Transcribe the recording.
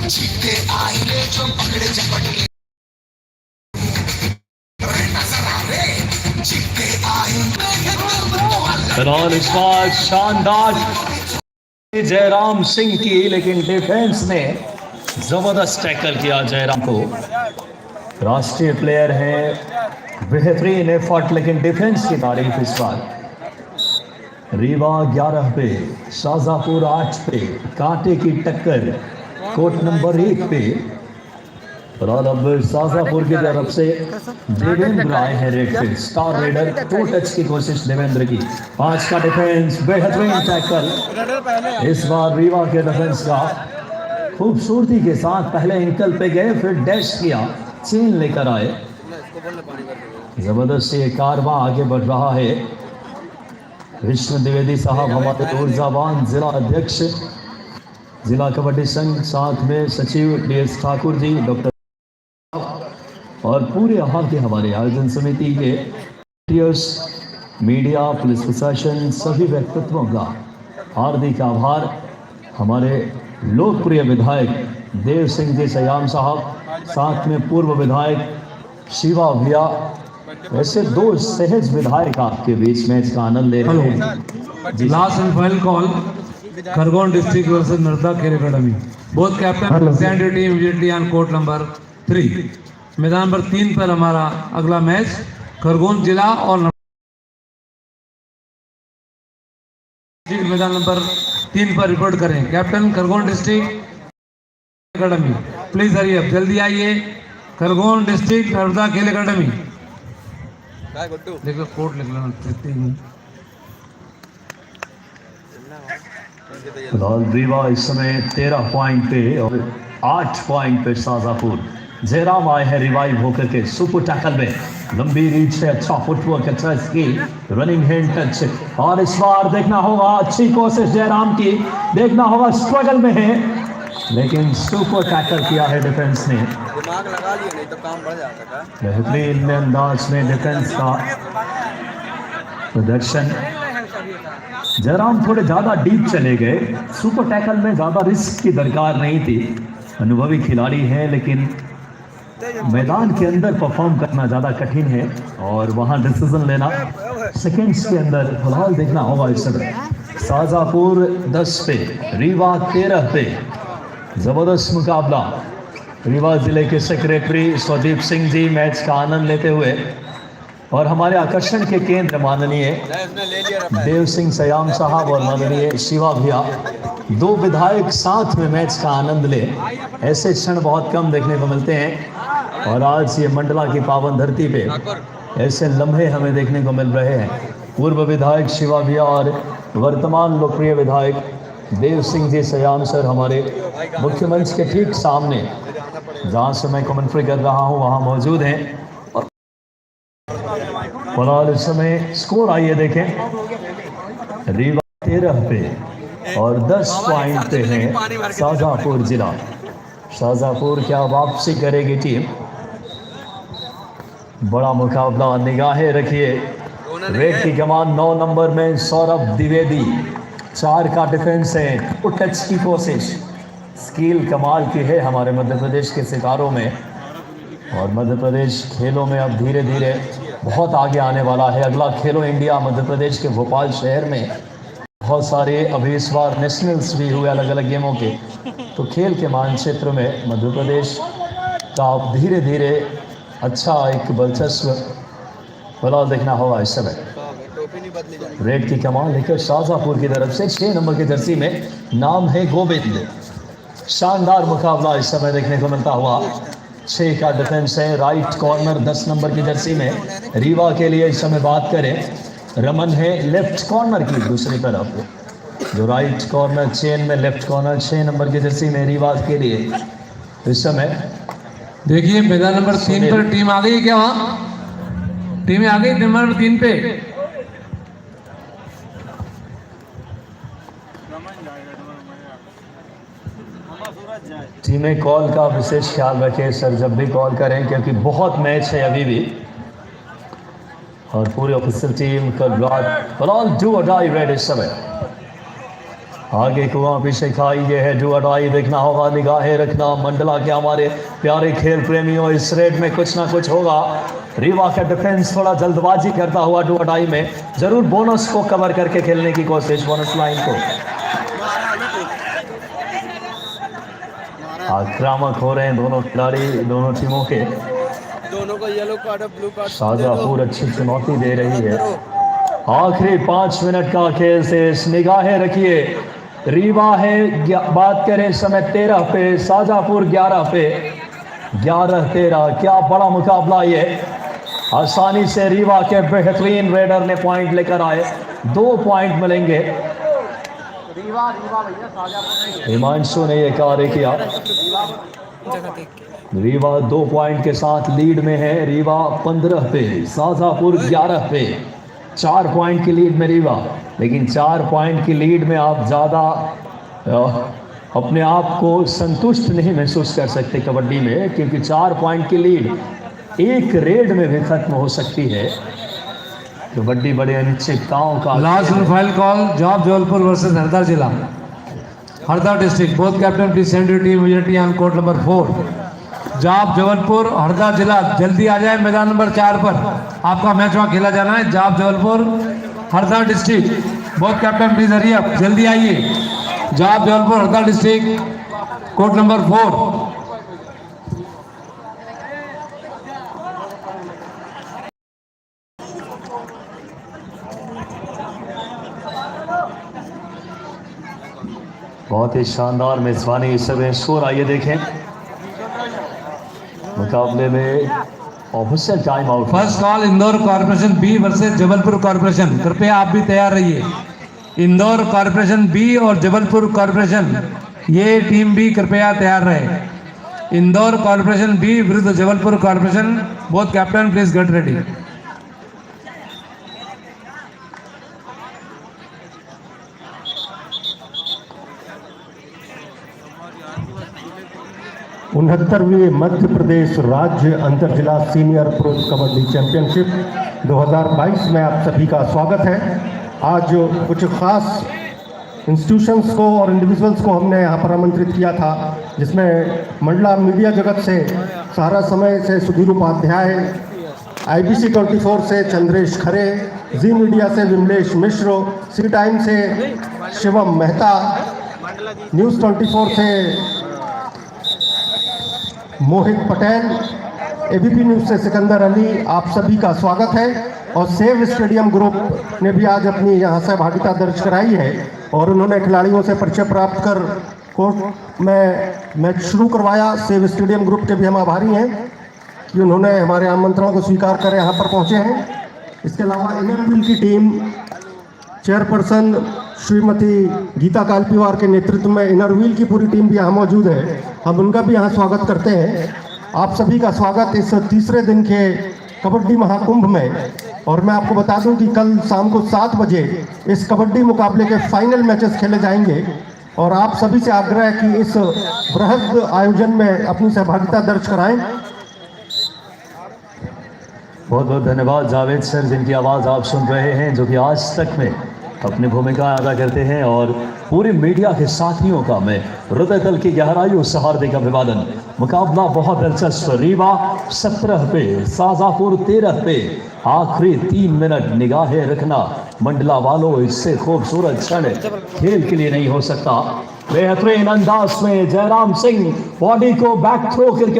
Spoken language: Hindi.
जीते आईने जो पकड़े झपट फिलहाल इस बार शानदार जयराम सिंह की, लेकिन डिफेंस ने जबरदस्त टैकल किया जयराम को। राष्ट्रीय प्लेयर है, बेहतरीन एफर्ट, लेकिन डिफेंस की तारीफ इस बार। रीवा 11 पे, शाहजहांपुर 8 पे, कांटे की टक्कर कोर्ट नंबर 1 पे। फिलहाल अब शाहजहांपुर की तरफ से देवेंद्र आए हैं रेड पे, स्टार रेडर। 2 टच की कोशिश देवेंद्र की, 5 का डिफेंस, बेहतरीन टैकल इस बार रीवा के डिफेंस का। खूबसूरती के साथ पहले एंकल पे गए, फिर डैश किया, चेन लेकर आए। जबरदस्त ये कारवां आगे बढ़ रहा है। विष्णु द्विवेदी साहब हमारे ऊर्जावान जिला अध्यक्ष जिला कबड्डी संघ, साथ में सचिव DS ठाकुर जी, डॉक्टर और पूरे यहाँ के हमारे आयोजन समिति के मीडिया, पुलिस प्रशासन, सभी व्यक्तित्वों का हार्दिक आभार। हमारे लोकप्रिय विधायक देव सिंह जी सयाम साहब, साथ में पूर्व विधायक शिवा भैया, वैसे 2 सहज विधायक आपके बीच मैच का आनंद ले रहे हैं। Last and final call, Khargone district versus Narmada Khel academy. Both captain send your team immediately on court number 3। मैदान नंबर 3 पर हमारा अगला मैच खरगोन जिला और मैदान नंबर 3 पर रिपोर्ट करें। Captain Khargone district academy, please hurry up, जल्दी आइए। खरगोन डिस्ट्रिक्ट नर्मदा खेल एकेडमी, देखो कोर्ट लिख लो। फिलहाल रीवा इस समय 13 पॉइंट पे और 8 पॉइंट पे शाहजहांपुर। जयराम आए हैं रिवाइव होकर के, सुपर टैकल में, लंबी रीच है, अच्छा फुटवर्क, अच्छा स्किल, रनिंग हैंड टच। और इस बार देखना होगा, अच्छी कोशिश जयराम की, देखना होगा, स्ट्रगल में है, लेकिन सुपर टैकल किया है डिफेंस ने। दिमाग लगा लिया, नहीं तो काम बढ़ जाता था। बेहतरीन अंदाज में डिफेंस का प्रदर्शन। जयराम थोड़े ज़्यादा डीप चले गए, सुपर टैकल में ज़्यादा रिस्क की दरकार नहीं थी। अनुभवी खिलाड़ी हैं, लेकिन मैदान के अंदर परफॉर्म करना ज़्यादा कठिन है और वहाँ डिसीजन लेना सेकंड्स के अंदर। फिलहाल देखना होगा इस समय शाहजहांपुर 10 पे, रीवा 13 पे। ज़बरदस्त मुकाबला। रीवा ज़िले के सेक्रेटरी स्वदीप सिंह जी मैच का आनंद लेते हुए, और हमारे आकर्षण के केंद्र माननीय देव सिंह सयाम साहब और माननीय शिवा भैया, 2 विधायक साथ में मैच का आनंद ले। ऐसे क्षण बहुत कम देखने को मिलते हैं और आज ये मंडला की पावन धरती पे ऐसे लम्हे हमें देखने को मिल रहे हैं। पूर्व विधायक शिवा भैया और वर्तमान लोकप्रिय विधायक देव सिंह जी सयाम सर हमारे मुख्य मंच के ठीक सामने, जहाँ से मैं कमेंट्री कर रहा हूँ, वहाँ मौजूद हैं। फिलहाल इस समय स्कोर आइए देखें। रीवा 13 पे और 10 पॉइंट पे है शाहजहांपुर जिला। शाहजहांपुर क्या वापसी करेगी टीम? बड़ा मुकाबला, निगाहें रखिए। रेड की कमान 9 नंबर में सौरभ द्विवेदी, 4 का डिफेंस है, टच की कोशिश, स्किल कमाल की है हमारे मध्य प्रदेश के सितारों में। और मध्य प्रदेश खेलों में अब धीरे धीरे बहुत आगे आने वाला है। अगला खेलो इंडिया मध्य प्रदेश के भोपाल शहर में, बहुत सारे अभी इस बार नेशनल्स भी हुए अलग अलग गेमों के, तो खेल के मानचित्र में मध्य प्रदेश का धीरे धीरे अच्छा एक वर्चस्व फिलहाल देखना होगा इस समय। रेड की कमान लेकर शाहजहांपुर की तरफ से 6 नंबर की जर्सी में नाम है गोविंद। शानदार मुकाबला इस समय देखने को मिलता हुआ। 6 का डिफेंस है, राइट कॉर्नर 10 नंबर की जर्सी में। रीवा के लिए इस समय बात करें, रमन है लेफ्ट कॉर्नर की दूसरी तरफ, जो राइट कॉर्नर चेन में लेफ्ट कॉर्नर 6 नंबर की जर्सी में रीवा के लिए इस समय। देखिए मैदान नंबर 3 पर टीम आ गई क्या? वहाँ टीमें आ गई नंबर 3 पे। टीमें कॉल का विशेष ख्याल रखें सर, जब भी कॉल करें, क्योंकि बहुत मैच है अभी भी और पूरी ऑफिशियल टीम का फिलहाल डू और डाई रेड इस समय। आगे कुआं पीछे खाई, ये है जो अटाई, देखना होगा, निगाहें रखना मंडला के हमारे प्यारे खेल प्रेमियों, इस रेड में कुछ ना कुछ होगा। रीवा का डिफेंस थोड़ा जल्दबाजी करता हुआ डू अटाई में जरूर बोनस को कवर करके खेलने की कोशिश, बोनस लाइन को। आक्रामक हो रहे हैं दोनों खिलाड़ी दोनों टीमों के। दोनों को येलो कार्ड और ब्लू कार्ड शाजापुर अच्छी चुनौती दे रही है। आखिरी 5 मिनट का खेल से निगाहें रखिए। रीवा है बात करें समय 13 पे, शाजापुर 11 पे, 11-13। क्या बड़ा मुकाबला ये। आसानी से रीवा के बेहतरीन रेडर ने पॉइंट लेकर आए, 2 पॉइंट मिलेंगे। हिमांशु ने यह कार्य किया। रीवा 2 पॉइंट के साथ लीड में है। रीवा 15 पे, शाजापुर 11 पे, 4 पॉइंट की लीड में रीवा। लेकिन 4 पॉइंट की लीड में आप ज़्यादा अपने आप को संतुष्ट नहीं महसूस कर सकते कबड्डी में, क्योंकि 4 पॉइंट की लीड एक रेड में भी खत्म हो सकती है। कबड्डी बड़े अनिश्चितताओं का। लास्ट एंड फाइनल कॉल, जाप जबलपुर वर्सेस हरदा जिला, Harda district. Both captain please send your team immediately on court number 4। जाप जबलपुर हरदा जिला जल्दी आ जाए मैदान नंबर 4 पर, आपका मैच वहाँ खेला जाना है। जाप Jabalpur Harda district, both captain please hurry up, जल्दी आइए। जाप Jabalpur Harda district, court number 4। बहुत ही शानदार मेजबानी इस समय स्कोर आइए देखें। मुकाबले में official time out. First call Indore corporation B versus Jabalpur corporation. कृपया आप भी तैयार रहिए। इंदौर कॉर्पोरेशन बी और जबलपुर कॉर्पोरेशन, ये टीम भी कृपया तैयार रहे। इंदौर कॉर्पोरेशन बी विरुद्ध Jabalpur corporation, both captain please get ready. 69वीं मध्य प्रदेश राज्य अंतर जिला सीनियर प्रो कबड्डी चैंपियनशिप 2022 में आप सभी का स्वागत है। आज कुछ खास इंस्टीट्यूशंस को और इंडिविजुअल्स को हमने यहाँ पर आमंत्रित किया था, जिसमें मंडला मीडिया जगत से सहारा समय से सुधीर उपाध्याय, IBC 24 से चंद्रेश खरे, जी मीडिया से विमलेश मिश्र, सी टाइम से शिवम मेहता, न्यूज़ 24 से मोहित पटेल, ABP न्यूज़ से सिकंदर अली, आप सभी का स्वागत है। और सेव स्टेडियम ग्रुप ने भी आज अपनी यहाँ सहभागिता दर्ज कराई है और उन्होंने खिलाड़ियों से परिचय प्राप्त कर कोर्ट में मैच शुरू करवाया। सेव स्टेडियम ग्रुप के भी हम आभारी हैं कि उन्होंने हमारे आमंत्रण को स्वीकार कर यहाँ पर पहुँचे हैं। इसके अलावा इनरव्हील की टीम चेयरपर्सन श्रीमती गीता कालपीवार के नेतृत्व में इनरव्हील की पूरी टीम भी यहाँ मौजूद है, हम उनका भी यहाँ स्वागत करते हैं। आप सभी का स्वागत इस तीसरे दिन के कबड्डी महाकुंभ में। और मैं आपको बता दूं कि कल शाम को 7 बजे इस कबड्डी मुकाबले के फाइनल मैचेस खेले जाएंगे और आप सभी से आग्रह है कि इस बृहद आयोजन में अपनी सहभागिता दर्ज कराएं। बहुत बहुत धन्यवाद जावेद सर, जिनकी आवाज़ आप सुन रहे हैं, जो कि आज तक में अपनी भूमिका अदा करते हैं। और पूरे मीडिया के साथियों का मैं हृदय तल की गहराइयों से हार्दिक अभिवादन। मुकाबला बहुत दिलचस्प। रीवा 17 पे, शाजापुर 13 पे। आखिरी 3 मिनट निगाहें रखना मंडला वालों, इससे खूबसूरत क्षण खेल के लिए नहीं हो सकता। बेहतरीन अंदाज में जयराम सिंह बॉडी को बैक थ्रो करके